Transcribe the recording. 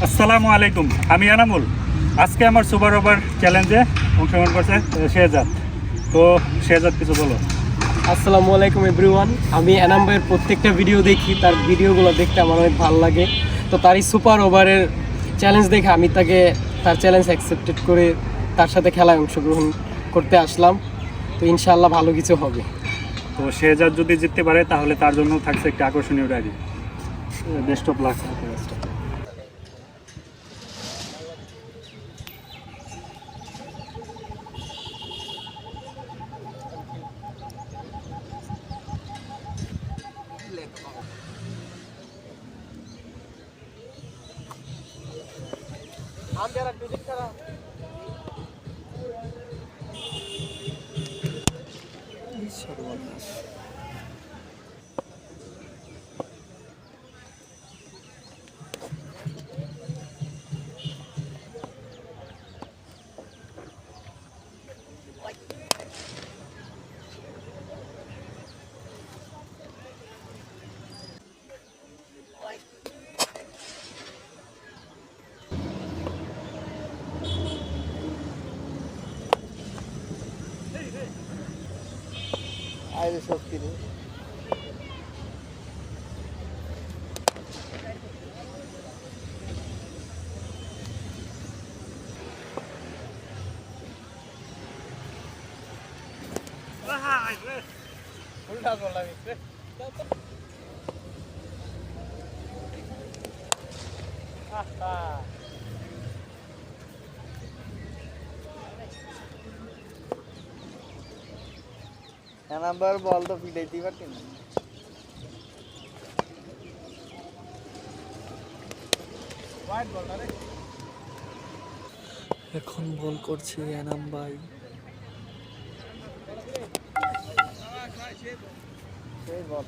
আসসালামু আলাইকুম, আমি এনামুল। আজকে আমার সুপার ওভার চ্যালেঞ্জে অংশগ্রহণ করছে শেহজাদ। তো শেহজাদ, কিছু বলো। আসসালামু আলাইকুম এভরিওয়ান। আমি এনাম ভাইয়ের প্রত্যেকটা ভিডিও দেখি, তার ভিডিওগুলো দেখতে আমার অনেক ভালো লাগে। তো তারই সুপার ওভারের চ্যালেঞ্জ দেখে আমি তার চ্যালেঞ্জ অ্যাকসেপ্টেড করে তার সাথে খেলায় অংশগ্রহণ করতে আসলাম। তো ইনশাআল্লাহ ভালো কিছু হবে। তো শেহজাদ যদি জিততে পারে তাহলে তার জন্য থাকছে একটা আকর্ষণীয় ডায়েরি। Best of luck. আরে সত্যি রে, উল্টা করলাম একটু। নাম্বার বল তো ফিটাইতে পারতেন না। এখন বল করছে এনাম ভাই। সেই বল